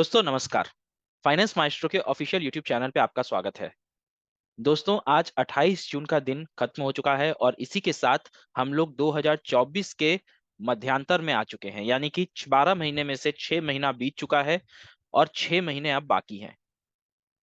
दोस्तों नमस्कार। Finance maestro के ऑफिशियल यूट्यूब चैनल पे आपका स्वागत है। दोस्तों आज 28 जून का दिन खत्म हो चुका है और इसी के साथ हम लोग 2024 के मध्यांतर में आ चुके हैं, यानी कि 12 महीने में से 6 महीना बीत चुका है और 6 महीने अब बाकी हैं।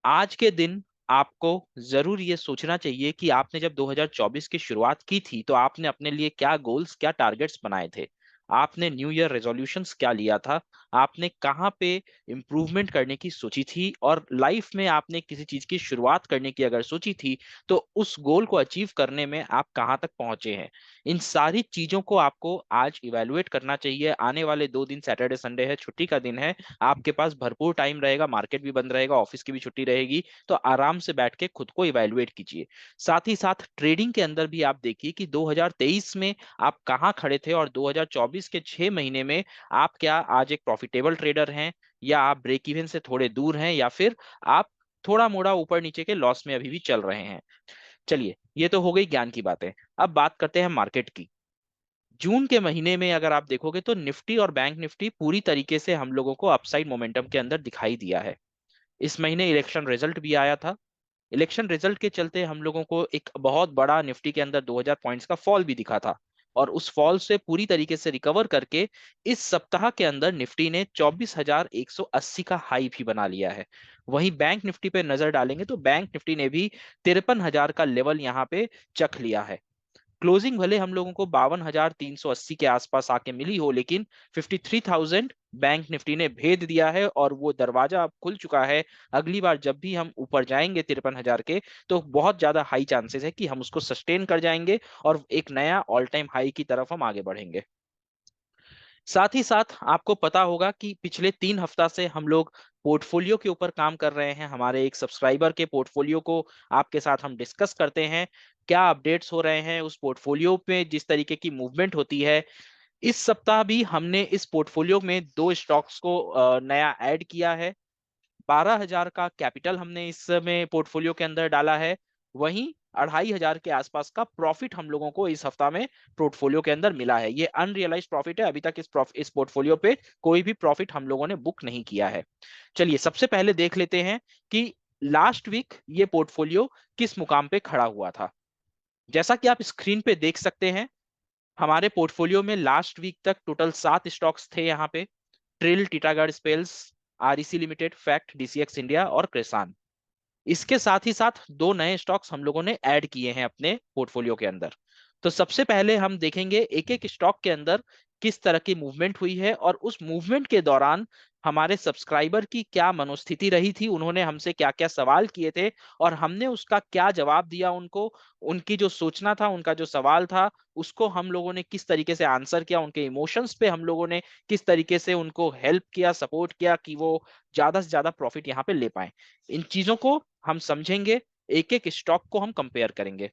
आज के दिन आपको जरूर ये सोचना चाहिए कि आपने जब 2024 की शुरुआत की थी तो आपने अपने लिए क्या गोल्स, क्या टारगेट्स बनाए थे। आपने न्यू ईयर रेजोल्यूशंस क्या लिया था। आपने कहाँ पे इम्प्रूवमेंट करने की सोची थी, और लाइफ में आपने किसी चीज की शुरुआत करने की अगर सोची थी तो उस गोल को अचीव करने में आप कहाँ तक पहुंचे हैं। इन सारी चीजों को आपको आज इवेलुएट करना चाहिए। आने वाले 2 दिन सैटरडे संडे है, छुट्टी का दिन है, आपके पास भरपूर टाइम रहेगा, मार्केट भी बंद रहेगा, ऑफिस की भी छुट्टी रहेगी, तो आराम से बैठ के खुद को इवेलुएट कीजिए। साथ ही साथ ट्रेडिंग के अंदर भी आप देखिए कि 2023 में आप कहाँ खड़े थे और 2024 के 6 महीने में आप क्या आज एक प्रॉफिटेबल ट्रेडर हैं, या आप ब्रेक इवन से थोड़े दूर हैं, या फिर आप थोड़ा मोड़ा ऊपर नीचे के लॉस में अभी भी चल रहे हैं। चलिए, ये तो हो गई ज्ञान की बातें। अब बात करते हैं मार्केट की। जून के महीने में अगर आप देखोगे तो निफ्टी और बैंक निफ्टी पूरी तरीके से हम लोगों को अपसाइड मोमेंटम के अंदर दिखाई दिया है। इस महीने इलेक्शन रिजल्ट भी आया था। इलेक्शन रिजल्ट के चलते हम लोगों को एक बहुत बड़ा निफ्टी के अंदर 2000 पॉइंट्स का फॉल भी दिखा था, और उस फॉल से पूरी तरीके से रिकवर करके इस सप्ताह के अंदर निफ्टी ने 24,180 का हाई भी बना लिया है। वहीं बैंक निफ्टी पे नजर डालेंगे तो बैंक निफ्टी ने भी 53,000 का लेवल यहाँ पे चख लिया है। क्लोजिंग भले हम लोगों को 52,380 के आसपास आके मिली हो, लेकिन 53,000 बैंक निफ्टी ने भेद दिया है और वो दरवाजा अब खुल चुका है। अगली बार जब भी हम ऊपर जाएंगे 53,000 के, तो बहुत ज्यादा हाई चांसेस है कि हम उसको सस्टेन कर जाएंगे और एक नया ऑल टाइम हाई की तरफ हम आगे बढ़ेंगे। साथ ही साथ आपको पता होगा कि पिछले 3 हफ्ता से हम लोग पोर्टफोलियो के ऊपर काम कर रहे हैं। हमारे एक सब्सक्राइबर के पोर्टफोलियो को आपके साथ हम डिस्कस करते हैं, क्या अपडेट्स हो रहे हैं उस पोर्टफोलियो पे, जिस तरीके की मूवमेंट होती है। इस सप्ताह भी हमने इस पोर्टफोलियो में 2 स्टॉक्स को नया ऐड किया है। 12,000 का कैपिटल हमने इसमें पोर्टफोलियो के अंदर डाला है। वहीं 2,500 के आसपास का प्रॉफिट हम लोगों को इस हफ्ता में पोर्टफोलियो के अंदर मिला है। ये अनरियलाइज्ड प्रॉफिट है, अभी तक इस पोर्टफोलियो पे कोई भी प्रॉफिट हम लोगों ने बुक नहीं किया है। चलिए सबसे पहले देख लेते हैं कि लास्ट वीक ये पोर्टफोलियो किस मुकाम पे खड़ा हुआ था। जैसा कि आप स्क्रीन पे देख सकते हैं, हमारे पोर्टफोलियो में लास्ट वीक तक टोटल 7 स्टॉक्स थे यहाँ पे। ट्रिल, टीटागढ़ स्पेल्स, REC limited, FACT, DCX India और क्रेसान। इसके साथ ही साथ 2 नए स्टॉक्स हम लोगों ने ऐड किए हैं अपने पोर्टफोलियो के अंदर। तो सबसे पहले हम देखेंगे एक एक स्टॉक के अंदर किस तरह की मूवमेंट हुई है, और उस मूवमेंट के दौरान हमारे सब्सक्राइबर की क्या मनोस्थिति रही थी, उन्होंने हमसे क्या क्या सवाल किए थे और हमने उसका क्या जवाब दिया उनको। उनकी जो सोचना था, उनका जो सवाल था, उसको हम लोगों ने किस तरीके से आंसर किया, उनके इमोशंस पे हम लोगों ने किस तरीके से उनको हेल्प किया, सपोर्ट किया कि वो ज्यादा से ज्यादा प्रॉफिट यहाँ पे ले पाए। इन चीजों को हम समझेंगे, एक एक स्टॉक को हम कंपेयर करेंगे।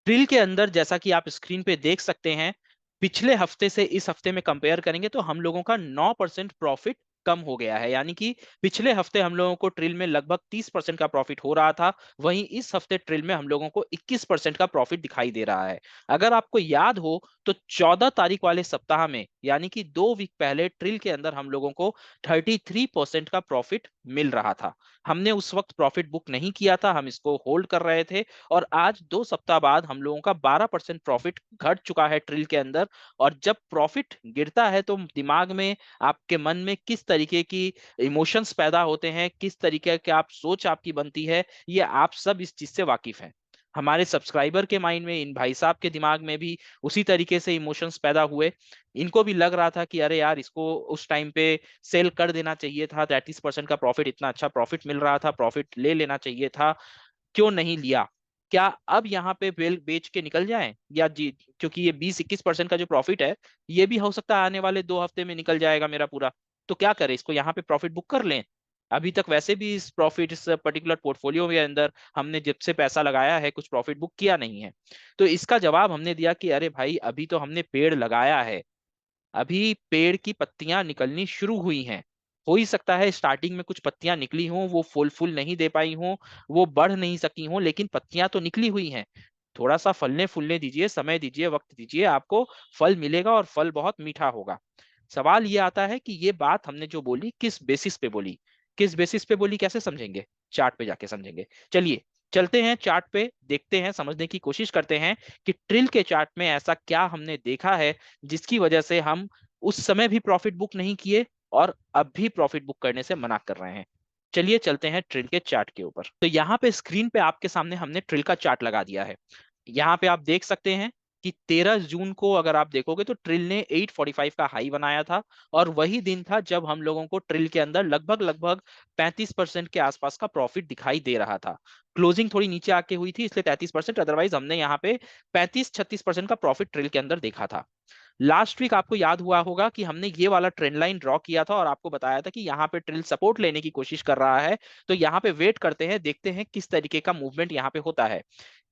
ट्रिल के अंदर जैसा कि आप स्क्रीन पे देख सकते हैं, पिछले हफ्ते से इस हफ्ते में कंपेयर करेंगे तो हम लोगों का 9% प्रॉफिट कम हो गया है। यानी कि पिछले हफ्ते हम लोगों को ट्रिल में लगभग 30% का प्रॉफिट हो रहा था, वहीं इस हफ्ते ट्रिल में हम लोगों को 21% का प्रॉफिट दिखाई दे रहा है। अगर आपको याद हो तो 14 तारीख वाले सप्ताह में, यानी कि 2 वीक पहले, ट्रिल के अंदर हम लोगों को 33% का प्रॉफिट मिल रहा था। हमने उस वक्त प्रॉफिट बुक नहीं किया था, हम इसको होल्ड कर रहे थे। और आज 2 सप्ताह बाद हम लोगों का 12% प्रॉफिट घट चुका है ट्रिल के अंदर। और जब प्रॉफिट गिरता है तो दिमाग में, आपके मन में किस तरीके की इमोशंस पैदा होते हैं, किस तरीके की आप सोच आपकी बनती है, ये आप सब इस चीज से वाकिफ हैं। हमारे सब्सक्राइबर के माइंड में, इन भाई साहब के दिमाग में भी उसी तरीके से इमोशंस पैदा हुए। इनको भी लग रहा था कि अरे यार, इसको उस टाइम पे सेल कर देना चाहिए था, 33% का प्रॉफिट, इतना अच्छा प्रॉफिट मिल रहा था, प्रॉफिट ले लेना चाहिए था, क्यों नहीं लिया। क्या अब यहाँ पे बेल बेच के निकल जाएं, या जी, क्योंकि ये 20-21% का जो प्रॉफिट है, ये भी हो सकता है आने वाले 2 हफ्ते में निकल जाएगा मेरा पूरा। तो क्या करें, इसको यहाँ पे प्रॉफिट बुक कर लें। अभी तक वैसे भी इस प्रॉफिट, इस पर्टिकुलर पोर्टफोलियो के अंदर हमने जब से पैसा लगाया है कुछ प्रॉफिट बुक किया नहीं है। तो इसका जवाब हमने दिया कि अरे भाई, अभी तो हमने पेड़ लगाया है, अभी पेड़ की पत्तियां निकलनी शुरू हुई हैं। हो ही सकता है स्टार्टिंग में कुछ पत्तियां निकली हों, वो फूल फूल नहीं दे पाई हों, वो बढ़ नहीं सकी हों, लेकिन पत्तियां तो निकली हुई हैं। थोड़ा सा फलने फूलने दीजिए, समय दीजिए, वक्त दीजिए, आपको फल मिलेगा और फल बहुत मीठा होगा। सवाल ये आता है कि ये बात हमने जो बोली किस बेसिस पे बोली, किस बेसिस पे बोली कैसे समझेंगे? चार्ट पे जाके समझेंगे। चलिए चलते हैं चार्ट पे, देखते हैं, समझने की कोशिश करते हैं कि ट्रिल के चार्ट में ऐसा क्या हमने देखा है जिसकी वजह से हम उस समय भी प्रॉफिट बुक नहीं किए और अब भी प्रॉफिट बुक करने से मना कर रहे हैं। चलिए चलते हैं ट्रिल के चार्ट के ऊपर। तो यहाँ पे स्क्रीन पे आपके सामने हमने ट्रिल का चार्ट लगा दिया है। यहाँ पे आप देख सकते हैं कि 13 जून को अगर आप देखोगे तो ट्रिल ने 845 का हाई बनाया था, और वही दिन था जब हम लोगों को ट्रिल के अंदर लगभग लगभग 35% के आसपास का प्रॉफिट दिखाई दे रहा था। क्लोजिंग थोड़ी नीचे आके हुई थी इसलिए 33%, अदरवाइज हमने यहाँ पे 35-36% का प्रॉफिट ट्रिल के अंदर देखा था। लास्ट वीक आपको याद हुआ होगा कि हमने ये वाला ट्रेंड लाइन ड्रॉ किया था और आपको बताया था कि यहाँ पे ट्रिल सपोर्ट लेने की कोशिश कर रहा है, तो यहाँ पे वेट करते हैं, देखते हैं किस तरीके का मूवमेंट यहाँ पे होता है।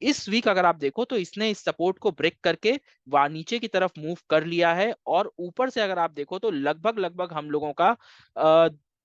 इस वीक अगर आप देखो तो इसने इस सपोर्ट को ब्रेक करके वह नीचे की तरफ मूव कर लिया है, और ऊपर से अगर आप देखो तो लगभग लगभग हम लोगों का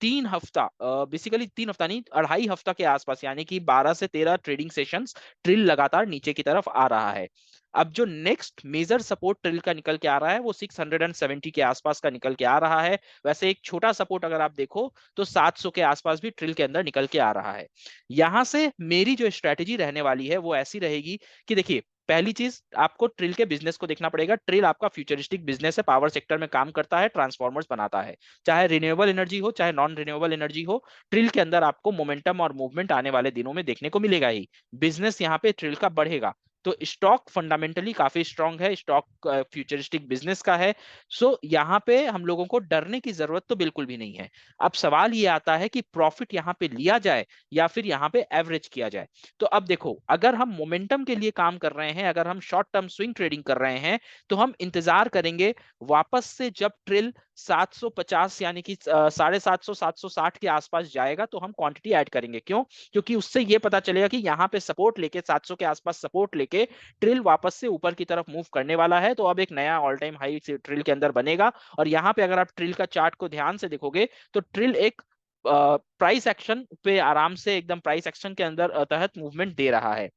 3 हफ्ता, बेसिकली 3 हफ्ता नहीं, 2.5 हफ्ता के आसपास, यानी कि 12 से 13 ट्रेडिंग सेशंस ट्रिल लगातार नीचे की तरफ आ रहा है। अब जो नेक्स्ट मेजर सपोर्ट ट्रिल का निकल के आ रहा है वो 670 के आसपास का निकल के आ रहा है। वैसे एक छोटा सपोर्ट अगर आप देखो तो 700 के आसपास भी ट्रिल के अंदर निकल के आ रहा है। यहां से मेरी जो स्ट्रेटेजी रहने वाली है वो ऐसी रहेगी कि देखिए, पहली चीज आपको ट्रिल के बिजनेस को देखना पड़ेगा। ट्रिल आपका फ्यूचरिस्टिक बिजनेस है, पावर सेक्टर में काम करता है, ट्रांसफॉर्मर्स बनाता है, चाहे रिन्यूएबल एनर्जी हो चाहे नॉन रिन्यूएबल एनर्जी हो। ट्रिल के अंदर आपको मोमेंटम और मूवमेंट आने वाले दिनों में देखने को मिलेगा ही। बिजनेस यहाँ पे ट्रिल का बढ़ेगा, तो स्टॉक फंडामेंटली काफी स्ट्रांग है, स्टॉक फ्यूचरिस्टिक बिजनेस का है। सो यहाँ पे हम लोगों को डरने की जरूरत तो बिल्कुल भी नहीं है। अब सवाल ये आता है कि प्रॉफिट यहाँ पे लिया जाए या फिर यहाँ पे एवरेज किया जाए। तो अब देखो, अगर हम मोमेंटम के लिए काम कर रहे हैं, अगर हम शॉर्ट टर्म स्विंग ट्रेडिंग कर रहे हैं, तो हम इंतजार करेंगे वापस से जब ट्रिल 750 यानी कि 750 760 के आसपास जाएगा तो हम क्वांटिटी ऐड करेंगे। क्यों? क्योंकि उससे ये पता चलेगा कि यहाँ पे सपोर्ट लेके 700 के आसपास सपोर्ट लेके ट्रिल वापस से ऊपर की तरफ मूव करने वाला है, तो अब एक नया ऑल टाइम हाई ट्रिल के अंदर बनेगा। और यहाँ पे अगर आप ट्रिल का चार्ट को ध्यान से देखोगे तो ट्रिल एक प्राइस एक्शन पे आराम से एकदम प्राइस एक्शन के अंदर तहत मूवमेंट दे रहा है।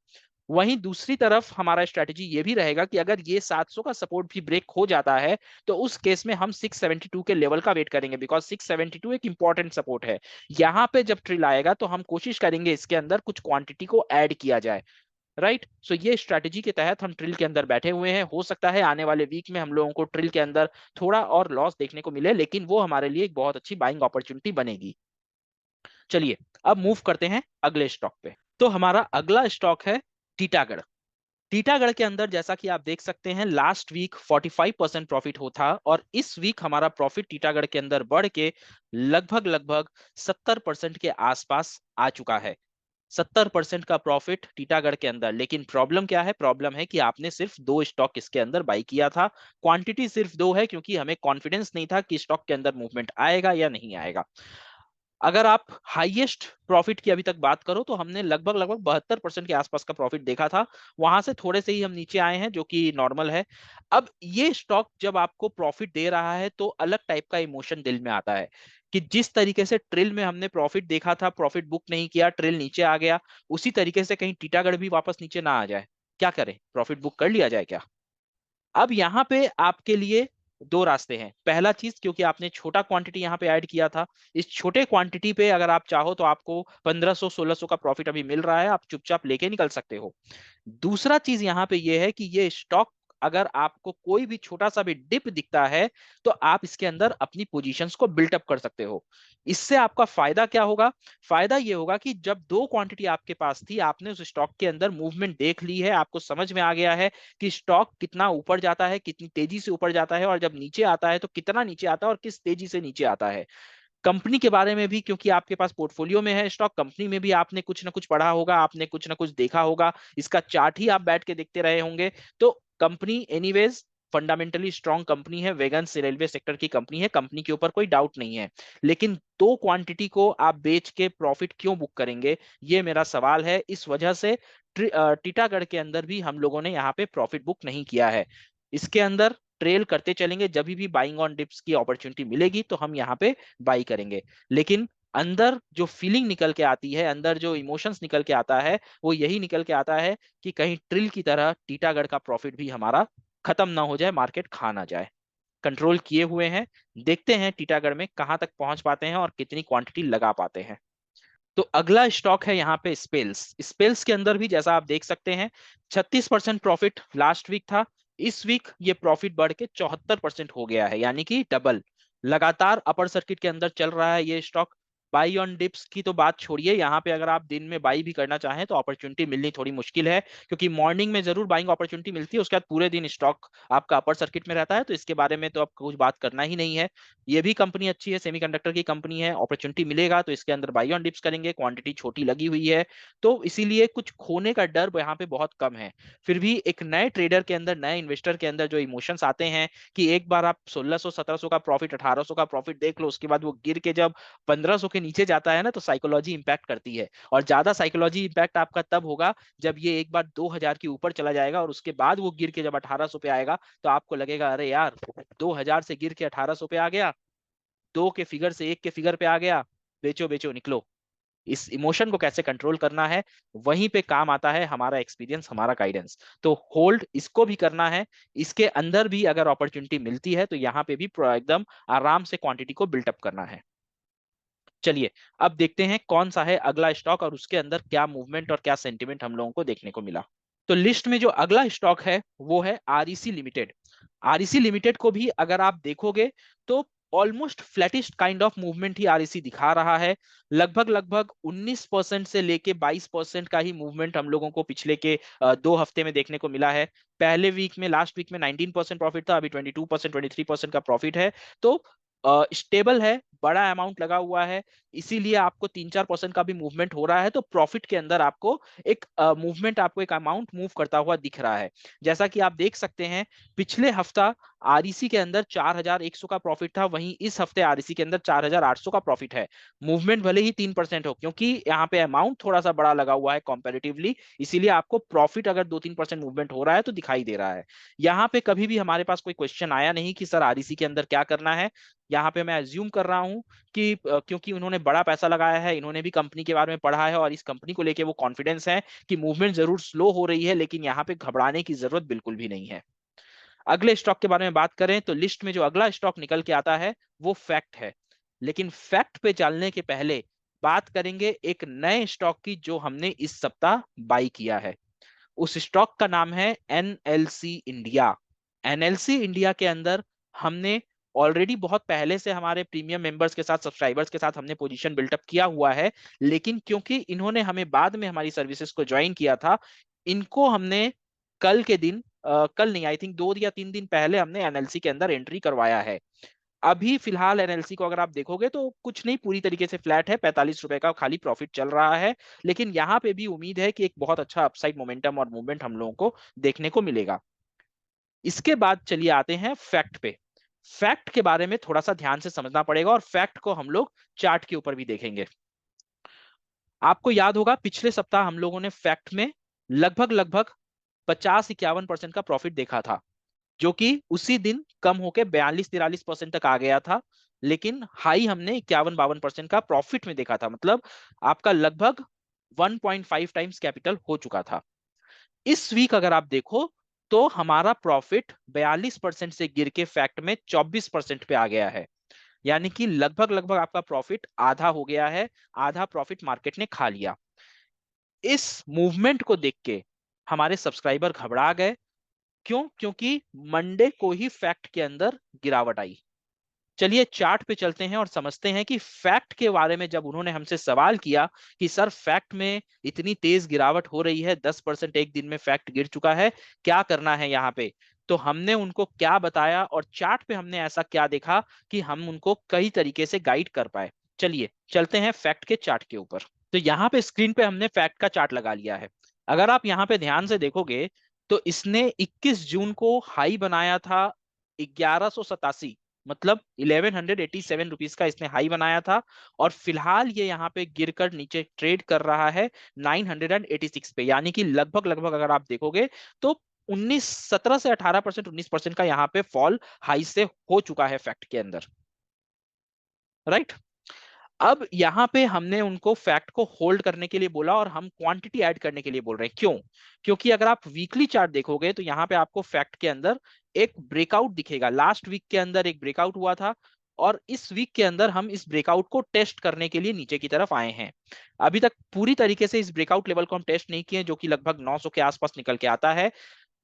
वहीं दूसरी तरफ हमारा स्ट्रेटेजी ये भी रहेगा कि अगर ये 700 का सपोर्ट भी ब्रेक हो जाता है तो उस केस में हम 672 के लेवल का वेट करेंगे, बिकॉज 672 एक इंपॉर्टेंट सपोर्ट है। यहाँ पे जब ट्रिल आएगा तो हम कोशिश करेंगे इसके अंदर कुछ क्वांटिटी को ऐड किया जाए। राइट, सो ये स्ट्रेटेजी के तहत हम ट्रिल के अंदर बैठे हुए हैं। हो सकता है आने वाले वीक में हम लोगों को ट्रिल के अंदर थोड़ा और लॉस देखने को मिले, लेकिन वो हमारे लिए एक बहुत अच्छी बाइंग अपॉर्चुनिटी बनेगी। चलिए अब मूव करते हैं अगले स्टॉक पे। तो हमारा अगला स्टॉक है टीटागढ़। टीटागढ़ के अंदर जैसा कि आप देख सकते हैं लास्ट वीक 45% प्रॉफिट हो था, और इस वीक हमारा प्रॉफिट टीटागढ़ के अंदर बढ़ के लगभग लगभग 70% के आसपास आ चुका है। 70% का प्रॉफिट टीटागढ़ के अंदर। लेकिन प्रॉब्लम क्या है? प्रॉब्लम है कि आपने सिर्फ 2 स्टॉक इसके अंदर बाई किया था। क्वांटिटी सिर्फ 2 है क्योंकि हमें कॉन्फिडेंस नहीं था कि स्टॉक के अंदर मूवमेंट आएगा या नहीं आएगा। अगर आप हाईएस्ट प्रॉफिट की अभी तक बात करो तो हमने लगभग लगभग 72% के आसपास का प्रॉफिट देखा था। वहां से थोड़े से ही हम नीचे आए हैं, जो कि नॉर्मल है। अब ये स्टॉक जब आपको प्रॉफिट दे रहा है तो अलग टाइप का इमोशन दिल में आता है कि जिस तरीके से ट्रिल में हमने प्रॉफिट देखा था, प्रॉफिट बुक नहीं किया, ट्रिल नीचे आ गया, उसी तरीके से कहीं टीटागढ़ भी वापस नीचे ना आ जाए। क्या करें? प्रॉफिट बुक कर लिया जाए क्या? अब यहाँ पे आपके लिए 2 रास्ते हैं। पहला चीज, क्योंकि आपने छोटा क्वांटिटी यहाँ पे ऐड किया था, इस छोटे क्वांटिटी पे अगर आप चाहो तो आपको 1500-1600 का प्रॉफिट अभी मिल रहा है, आप चुपचाप लेके निकल सकते हो। दूसरा चीज यहाँ पे ये है कि ये स्टॉक, अगर आपको कोई भी छोटा सा भी डिप दिखता है तो आप इसके अंदर अपनी पोजीशंस को बिल्टअप कर सकते हो। इससे आपका फायदा क्या होगा? फायदा ये होगा कि जब 2 क्वांटिटी आपके पास थी, आपने उस स्टॉक के अंदर मूवमेंट देख ली है, आपको समझ में आ गया है कि स्टॉक कितना ऊपर जाता है, कितनी तेजी से ऊपर जाता है, और जब नीचे आता है तो कितना नीचे आता है और किस तेजी से नीचे आता है। कंपनी के बारे में भी, क्योंकि आपके पास पोर्टफोलियो में है स्टॉक, कंपनी में भी आपने कुछ ना कुछ पढ़ा होगा, आपने कुछ ना कुछ देखा होगा, इसका चार्ट ही आप बैठ के देखते रहे होंगे। तो company anyways fundamentally strong company है, वेगन्स रेलवे सेक्टर की कंपनी है, कंपनी के ऊपर कोई डाउट नहीं है। लेकिन 2 क्वांटिटी को आप बेच के प्रॉफिट क्यों बुक करेंगे, ये मेरा सवाल है। इस वजह से टीटागढ़ के अंदर भी हम लोगों ने यहाँ पे प्रॉफिट बुक नहीं किया है। इसके अंदर ट्रेल करते चलेंगे, जब भी बाइंग ऑन डिप्स की अपॉर्चुनिटी मिलेगी तो हम यहाँ पे बाई करेंगे। लेकिन अंदर जो फीलिंग निकल के आती है, अंदर जो इमोशंस निकल के आता है, वो यही निकल के आता है कि कहीं ट्रिल की तरह टीटागढ़ का प्रॉफिट भी हमारा खत्म ना हो जाए, मार्केट खा ना जाए। कंट्रोल किए हुए हैं। देखते हैं टीटागढ़ में कहां तक पहुंच पाते हैं और कितनी क्वांटिटी लगा पाते हैं। तो अगला स्टॉक है यहाँ पे स्पेल्स। स्पेल्स के अंदर भी जैसा आप देख सकते हैं 36% प्रॉफिट लास्ट वीक था। इस वीक ये प्रॉफिट बढ़ के 74% हो गया है, यानी कि डबल। लगातार अपर सर्किट के अंदर चल रहा है ये स्टॉक। बाई ऑन डिप्स की तो बात छोड़िए, यहाँ पे अगर आप दिन में बाई भी करना चाहें तो अपॉर्चुनिटी मिलनी थोड़ी मुश्किल है, क्योंकि मॉर्निंग में जरूर बाइंग अपॉर्चुनिटी मिलती है, उसके बाद पूरे दिन स्टॉक आपका अपर सर्किट में रहता है, तो इसके बारे में तो आपको कुछ बात करना ही नहीं है। ये भी कंपनी अच्छी है, सेमीकंडक्टर की कंपनी है, अपॉर्चुनिटी मिलेगा तो इसके अंदर बाई ऑन डिप्स करेंगे, क्वांटिटी छोटी लगी हुई है, तो इसीलिए कुछ खोने का डर यहाँ पे बहुत कम है। फिर भी एक नए ट्रेडर के अंदर, नए इन्वेस्टर के अंदर जो इमोशंस आते हैं कि एक बार आप 1600 1700 का प्रॉफिट, 1800 का प्रॉफिट देख लो, उसके बाद वो गिर के जब 1500 के नीचे जाता है ना, तो साइकोलॉजी इंपैक्ट करती है। और ज्यादा साइकोलॉजी इंपैक्ट आपका तब होगा जब ये एक बार 2000 के ऊपर चला जाएगा और उसके बाद वो गिर के जब 1800 पे आएगा, तो आपको लगेगा अरे यार 2000 से गिर के 1800 पे आ गया, दो के फिगर से एक के फिगर पे आ गया, बेचो बेचो निकलो। इस इमोशन को कैसे कंट्रोल करना है, वहीं पे काम आता है हमारा एक्सपीरियंस, हमारा गाइडेंस। तो होल्ड इसको भी करना है। इसके अंदर भी अगर अपॉर्चुनिटी मिलती है तो यहाँ पे भी एकदम आराम से क्वांटिटी को बिल्टअप करना है। चलिए अब देखते हैं कौन सा है अगला स्टॉक और उसके अंदर क्या मूवमेंट और क्या सेंटिमेंट हम लोगों को देखने को मिला। तो लिस्ट में जो अगला स्टॉक है वो है आरईसी लिमिटेड। आरईसी लिमिटेड को भी अगर आप देखोगे तो almost flattest kind of movement ही आरईसी दिखा रहा है। लगभग लगभग 19% से लेके 22% का ही मूवमेंट हम लोगों को पिछले के 2 हफ्ते में देखने को मिला है। पहले वीक में, लास्ट वीक में 19% प्रॉफिट था, अभी 22% 23% का प्रॉफिट है। तो स्टेबल है, बड़ा अमाउंट लगा हुआ है, इसीलिए आपको 3-4% का भी मूवमेंट हो रहा है, तो प्रॉफिट के अंदर आपको एक मूवमेंट, आपको एक अमाउंट मूव करता हुआ दिख रहा है। जैसा कि आप देख सकते हैं पिछले हफ्ता आरईसी के अंदर 4100 का प्रॉफिट था, वहीं इस हफ्ते आरईसी के अंदर 4800 का प्रॉफिट है। मूवमेंट भले ही 3% हो, क्योंकि यहाँ पे अमाउंट थोड़ा सा बड़ा लगा हुआ है कंपैरेटिवली, इसीलिए आपको प्रॉफिट अगर 2-3% मूवमेंट हो रहा है तो दिखाई दे रहा है। यहाँ पे कभी भी हमारे पास कोई क्वेश्चन आया नहीं कि सर आरईसी के अंदर क्या करना है। यहाँ पे मैं अज्यूम कर रहा हूँ कि क्योंकि उन्होंने बड़ा पैसा लगाया है, इन्होंने भी कंपनी के बारे में पढ़ा है और इस कंपनी को लेके वो कॉन्फिडेंस है कि मूवमेंट जरूर स्लो हो रही है, लेकिन यहाँ पे घबराने की जरूरत बिल्कुल भी नहीं है। अगले स्टॉक के बारे में बात करें तो लिस्ट में जो अगला स्टॉक निकल के आता है वो फैक्ट है। लेकिन फैक्ट पे चलने के पहले बात करेंगे एक नए स्टॉक की जो हमने इस सप्ताह बाई किया है। उस स्टॉक का नाम है एनएलसी इंडिया। एनएलसी इंडिया के अंदर हमने ऑलरेडी बहुत पहले से हमारे प्रीमियम मेंबर्स के साथ, सब्सक्राइबर्स के साथ हमने पोजीशन बिल्टअप किया हुआ है, लेकिन क्योंकि इन्होंने हमें बाद में हमारी सर्विसेज को ज्वाइन किया था, इनको हमने कल के दिन, कल नहीं, आई थिंक 2 या 3 दिन पहले हमने एनएलसी के अंदर एंट्री करवाया है। अभी फिलहाल एनएलसी को अगर आप देखोगे तो कुछ नहीं, पूरी तरीके से फ्लैट है, 45 रुपए का खाली प्रॉफिट चल रहा है। लेकिन यहाँ पे भी उम्मीद है कि एक बहुत अच्छा अपसाइड मोमेंटम और मूवमेंट हम लोगों को देखने को मिलेगा। इसके बाद चलिए आते हैं फैक्ट पे। फैक्ट के बारे में थोड़ा सा ध्यान से समझना पड़ेगा और फैक्ट को हम लोग चार्ट के ऊपर भी देखेंगे। आपको याद होगा पिछले सप्ताह हम लोगों ने फैक्ट में लगभग लगभग 50-51% का प्रॉफिट देखा था, जो कि उसी दिन कम होकर 42-43% तक आ गया था। लेकिन हाई हमने 51-52% का प्रॉफिट में देखा था, मतलब आपका लगभग 1.5 टाइम्स कैपिटल हो चुका था। इस वीक अगर आप देखो तो हमारा प्रॉफिट 42% से गिर के फैक्ट में 24% पे आ गया है, यानी कि लगभग लगभग आपका प्रॉफिट आधा हो गया है, आधा प्रॉफिट मार्केट ने खा लिया। इस मूवमेंट को देख के हमारे सब्सक्राइबर घबरा गए। क्यों? क्योंकि मंडे को ही फैक्ट के अंदर गिरावट आई। चलिए चार्ट पे चलते हैं और समझते हैं कि फैक्ट के बारे में जब उन्होंने हमसे सवाल किया कि सर फैक्ट में इतनी तेज गिरावट हो रही है, 10% एक दिन में फैक्ट गिर चुका है, क्या करना है यहाँ पे, तो हमने उनको क्या बताया और चार्ट पे हमने ऐसा क्या देखा कि हम उनको कई तरीके से गाइड कर पाए। चलिए चलते हैं फैक्ट के चार्ट के ऊपर। तो यहाँ पे स्क्रीन पे हमने फैक्ट का चार्ट लगा लिया है। अगर आप यहाँ पे ध्यान से देखोगे तो इसने 21 जून को हाई बनाया था 1187, मतलब 1187 रुपीज का इसने हाई बनाया था, और फिलहाल ये यहाँ पे गिरकर नीचे ट्रेड कर रहा है 986 पे, यानी कि लगभग लगभग अगर आप देखोगे तो 17 से 18%, 19% का यहाँ पे फॉल हाई से हो चुका है फैक्ट के अंदर। राइट। अब यहाँ पे हमने उनको फैक्ट को होल्ड करने के लिए बोला और हम क्वांटिटी ऐड करने के लिए बोल रहे हैं। क्यों? क्योंकि अगर आप वीकली चार्ट देखोगे तो यहाँ पे आपको फैक्ट के अंदर एक ब्रेकआउट दिखेगा। लास्ट वीक के अंदर एक ब्रेकआउट हुआ था और इस वीक के अंदर हम इस ब्रेकआउट को टेस्ट करने के लिए नीचे की तरफ आए हैं। अभी तक पूरी तरीके से इस ब्रेकआउट लेवल को हम टेस्ट नहीं किए, जो कि लगभग 900 के आसपास निकल के आता है।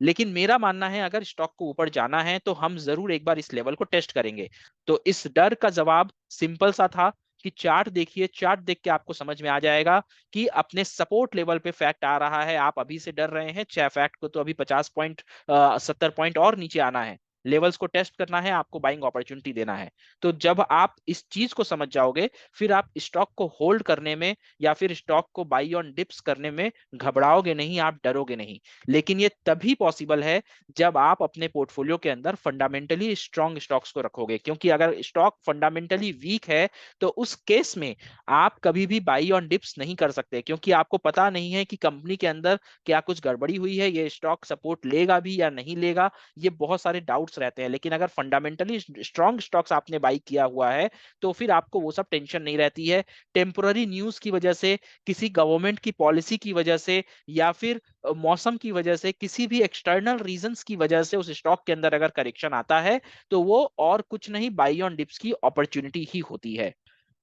लेकिन मेरा मानना है अगर स्टॉक को ऊपर जाना है तो हम जरूर एक बार इस लेवल को टेस्ट करेंगे। तो इस डर का जवाब सिंपल सा था कि चार्ट देखिए, चार्ट देख के आपको समझ में आ जाएगा कि अपने सपोर्ट लेवल पे फैक्ट आ रहा है। आप अभी से डर रहे हैं, चाहे फैक्ट को तो अभी 50 पॉइंट 70 पॉइंट और नीचे आना है, लेवल्स को टेस्ट करना है, आपको बाइंग अपॉर्चुनिटी देना है। तो जब आप इस चीज को समझ जाओगे, फिर आप स्टॉक को होल्ड करने में या फिर स्टॉक को बाई ऑन डिप्स करने में घबराओगे नहीं, आप डरोगे नहीं। लेकिन ये तभी पॉसिबल है जब आप अपने पोर्टफोलियो के अंदर फंडामेंटली स्ट्रॉन्ग स्टॉक्स को रखोगे। क्योंकि अगर स्टॉक फंडामेंटली वीक है तो उस केस में आप कभी भी बाई ऑन डिप्स नहीं कर सकते, क्योंकि आपको पता नहीं है कि कंपनी के अंदर क्या कुछ गड़बड़ी हुई है, ये स्टॉक सपोर्ट लेगा भी या नहीं लेगा, ये बहुत सारे डाउट्स रहते हैं। लेकिन अगर फंडामेंटली स्ट्रॉन्ग स्टॉक्स आपने बाई किया हुआ है तो फिर आपको वो सब टेंशन नहीं रहती है। टेम्पोररी न्यूज की वजह से, किसी गवर्नमेंट की पॉलिसी की वजह से, या फिर मौसम की वजह से, किसी भी एक्सटर्नल रीजंस की वजह से उस स्टॉक के अंदर अगर करेक्शन आता है तो वो और कुछ नहीं, बाई ऑन डिप्स की अपॉर्चुनिटी ही होती है।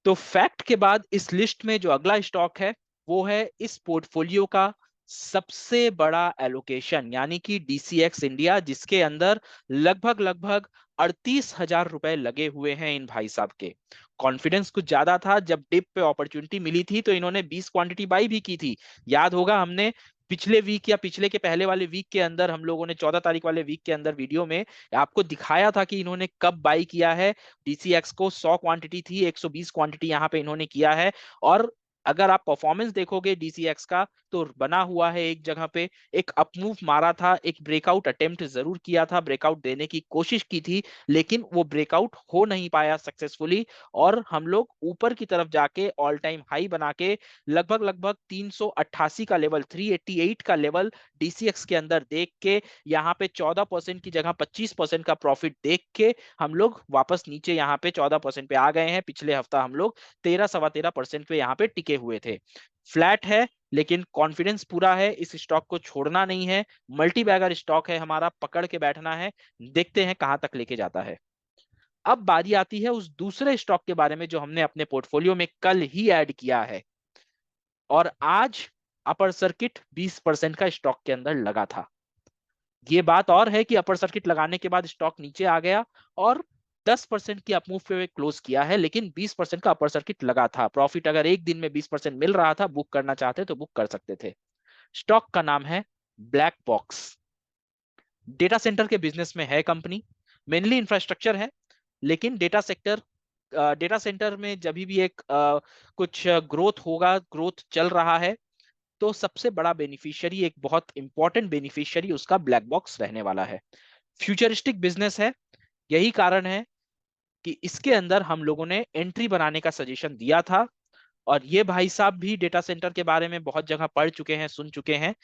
तो फैक्ट के बाद इस लिस्ट में जो अगला स्टॉक है वो है इस पोर्टफोलियो का सबसे बड़ा एलोकेशन, यानी कि डीसीएक्स इंडिया, जिसके अंदर लगभग लगभग 38,000 रुपए लगे हुए हैं इन भाई साहब के। कॉन्फिडेंस कुछ ज्यादा था, जब डिप पे अपॉर्चुनिटी मिली थी तो इन्होंने 20 क्वांटिटी बाई भी की थी। याद होगा हमने पिछले वीक या पिछले के पहले वाले वीक के अंदर, हम लोगों ने 14 तारीख वाले वीक के अंदर वीडियो में आपको दिखाया था कि इन्होंने कब बाई किया है। डीसीएक्स को 100 क्वांटिटी थी, 120 क्वांटिटी यहाँ पे इन्होंने किया है। और अगर आप परफॉर्मेंस देखोगे डीसीएक्स का तो बना हुआ है एक जगह पे, एक अपमूव मारा था, एक ब्रेकआउट अटेम्प्ट जरूर किया था, ब्रेकआउट देने की कोशिश की थी, लेकिन वो ब्रेकआउट हो नहीं पाया सक्सेसफुली। और हम लोग ऊपर की तरफ जाके ऑल टाइम हाई बना के लगभग लगभग 388 का लेवल, 388 का लेवल डीसीएक्स के अंदर देख के, यहाँ पे 14% की जगह 25% का प्रॉफिट देख के हम लोग वापस नीचे यहाँ पे 14% पे आ गए हैं। पिछले हफ्ता हम लोग 13 सवा 13% पे यहाँ पे टिके हुए थे। फ्लैट है लेकिन कॉन्फिडेंस पूरा है, इस स्टॉक को छोड़ना नहीं है। मल्टी बैगर स्टॉक है हमारा, पकड़ के बैठना है, देखते हैं कहां तक लेके जाता है। अब बारी आती है उस दूसरे स्टॉक के बारे में जो हमने अपने पोर्टफोलियो में कल ही ऐड किया है और आज अपर सर्किट 20% का स्टॉक के अंदर लगा था। ये बात और है कि अपर सर्किट लगाने के बाद स्टॉक नीचे आ गया और 10% की अपमूव पे क्लोज किया है, लेकिन 20% का अपर सर्किट लगा था। प्रॉफिट अगर एक दिन में 20% मिल रहा था, बुक करना चाहते तो बुक कर सकते थे। स्टॉक का नाम है ब्लैक बॉक्स। डेटा सेंटर के बिजनेस में है कंपनी, मेनली इंफ्रास्ट्रक्चर है, लेकिन डेटा सेंटर में जब भी एक कुछ ग्रोथ होगा, ग्रोथ चल रहा है, तो सबसे बड़ा बेनिफिशियरी, एक बहुत इंपॉर्टेंट बेनिफिशियरी उसका ब्लैक बॉक्स रहने वाला है। फ्यूचरिस्टिक बिजनेस है, यही कारण है कि इसके अंदर हम लोगों ने एंट्री बनाने का सजेशन दिया था। और ये भाई साहब भी डेटा सेंटर के बारे में बहुत जगह पढ़ चुके हैं, सुन चुके हैं,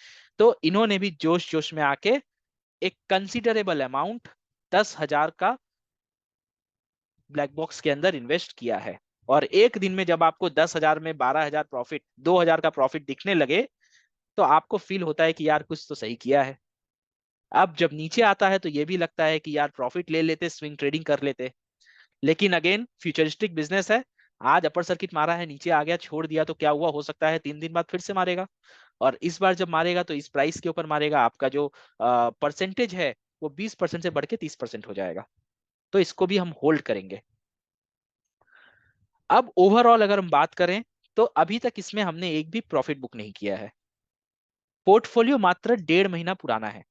तो इन्होंने भी जोश जोश में आके एक कंसिडरेबल अमाउंट 10,000 का ब्लैक बॉक्स के अंदर इन्वेस्ट किया है। और एक दिन में जब आपको 10,000 में 12,000 प्रॉफिट, 2,000 का प्रॉफिट दिखने लगे, तो आपको फील होता है कि यार कुछ तो सही किया है। अब जब नीचे आता है तो ये भी लगता है कि यार प्रॉफिट ले लेते, स्विंग ट्रेडिंग कर लेते। लेकिन अगेन फ्यूचरिस्टिक बिजनेस है, आज अपर सर्किट मारा है, नीचे आ गया, छोड़ दिया, तो क्या हुआ, हो सकता है 3 दिन बाद फिर से मारेगा। और इस बार जब मारेगा तो इस प्राइस के ऊपर मारेगा, आपका जो परसेंटेज है वो 20% से बढ़ के 30% हो जाएगा। तो इसको भी हम होल्ड करेंगे। अब ओवरऑल अगर हम बात करें तो अभी तक इसमें हमने एक भी प्रॉफिट बुक नहीं किया है। पोर्टफोलियो मात्र 1.5 महीना पुराना है।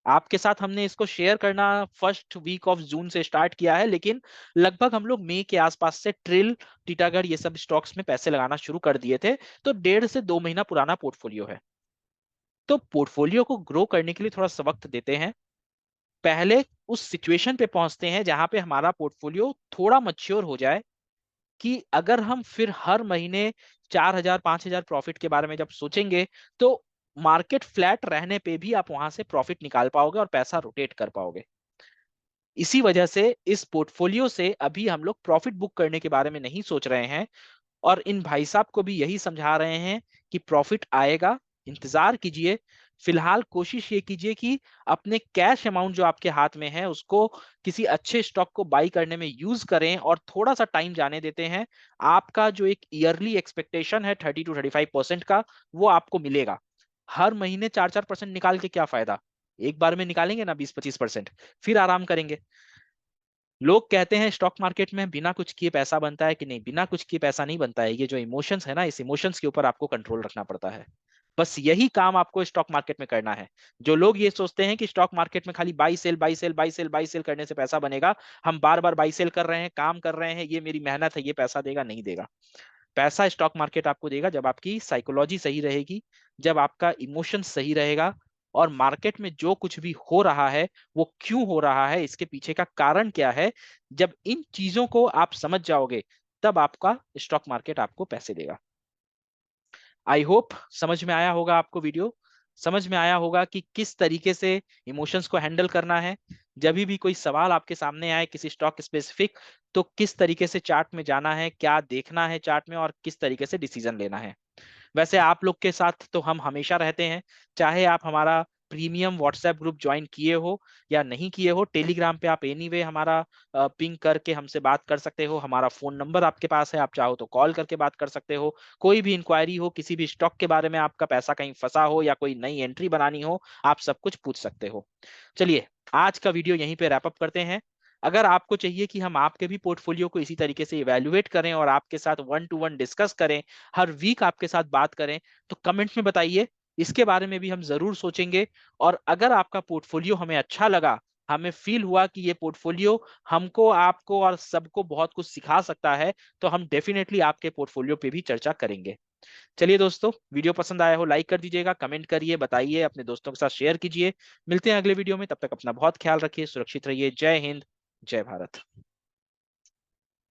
आपके साथ हमने इसको शेयर करना फर्स्ट वीक ऑफ जून से स्टार्ट किया है, लेकिन लगभग हम लोग मई के आसपास से ट्रिल, टीटागढ़, ये सब स्टॉक्स में पैसे लगाना शुरू कर दिए थे। तो 1.5 से 2 महीना पुराना पोर्टफोलियो है। तो पोर्टफोलियो को ग्रो करने के लिए थोड़ा सा वक्त देते हैं। पहले उस सिचुएशन पे पहुंचते हैं जहां पे हमारा पोर्टफोलियो थोड़ा मच्योर हो जाए, कि अगर हम फिर हर महीने 4,000 5,000 प्रॉफिट के बारे में जब सोचेंगे तो मार्केट फ्लैट रहने पे भी आप वहां से प्रॉफिट निकाल पाओगे और पैसा रोटेट कर पाओगे। इसी वजह से इस पोर्टफोलियो से अभी हम लोग प्रॉफिट बुक करने के बारे में नहीं सोच रहे हैं। और इन भाई साहब को भी यही समझा रहे हैं कि प्रॉफिट आएगा, इंतजार कीजिए। फिलहाल कोशिश ये कीजिए कि अपने कैश अमाउंट जो आपके हाथ में है उसको किसी अच्छे स्टॉक को बाई करने में यूज करें और थोड़ा सा टाइम जाने देते हैं। आपका जो एक ईयरली एक्सपेक्टेशन है 30 to 35% का, वो आपको मिलेगा। हर महीने 4-4% निकाल के क्या फायदा? एक बार में निकालेंगे ना 20-25%, फिर आराम करेंगे। लोग कहते हैं स्टॉक मार्केट में बिना कुछ किए पैसा बनता है, कि नहीं, बिना कुछ किए पैसा नहीं बनता है। ये जो इमोशंस है ना, इस इमोशंस के ऊपर आपको कंट्रोल रखना पड़ता है। बस यही काम आपको स्टॉक मार्केट में करना है। जो लोग ये सोचते हैं कि स्टॉक मार्केट में खाली buy sell buy sell buy sell buy sell करने से पैसा बनेगा, हम बार बार बाई सेल कर रहे हैं, काम कर रहे हैं, ये मेरी मेहनत है, ये पैसा देगा, नहीं देगा। पैसा स्टॉक मार्केट आपको देगा जब आपकी साइकोलॉजी सही रहेगी, जब आपका इमोशन सही रहेगा, और मार्केट में जो कुछ भी हो रहा है वो क्यों हो रहा है, इसके पीछे का कारण क्या है। जब इन चीजों को आप समझ जाओगे, तब आपका स्टॉक मार्केट आपको पैसे देगा। आई होप समझ में आया होगा आपको वीडियो। समझ में आया होगा कि किस तरीके से इमोशंस को हैंडल करना है। जब भी कोई सवाल आपके सामने आए किसी स्टॉक स्पेसिफिक, तो किस तरीके से चार्ट में जाना है, क्या देखना है चार्ट में, और किस तरीके से डिसीजन लेना है। वैसे आप लोग के साथ तो हम हमेशा रहते हैं। चाहे आप हमारा प्रीमियम व्हाट्सएप ग्रुप ज्वाइन किए हो या नहीं किए हो, टेलीग्राम पे आप एनीवे हमारा पिंग करके हमसे बात कर सकते हो। हमारा फोन नंबर आपके पास है, आप चाहो तो कॉल करके बात कर सकते हो। कोई भी इंक्वायरी हो, किसी भी स्टॉक के बारे में, आपका पैसा कहीं फंसा हो या कोई नई एंट्री बनानी हो, आप सब कुछ पूछ सकते हो। चलिए, आज का वीडियो यहीं पे रैप अप करते हैं। अगर आपको चाहिए कि हम आपके भी पोर्टफोलियो को इसी तरीके से इवेल्युएट करें और आपके साथ 1 to 1 डिस्कस करें, हर वीक आपके साथ बात करें, तो कमेंट में बताइए। इसके बारे में भी हम जरूर सोचेंगे। और अगर आपका पोर्टफोलियो हमें अच्छा लगा, हमें फील हुआ कि ये पोर्टफोलियो हमको, आपको और सबको बहुत कुछ सिखा सकता है, तो हम डेफिनेटली आपके पोर्टफोलियो पे भी चर्चा करेंगे। चलिए दोस्तों, वीडियो पसंद आया हो लाइक कर दीजिएगा, कमेंट करिए, बताइए, अपने दोस्तों के साथ शेयर कीजिए। मिलते हैं अगले वीडियो में, तब तक अपना बहुत ख्याल रखिए, सुरक्षित रहिए। जय हिंद, जय भारत।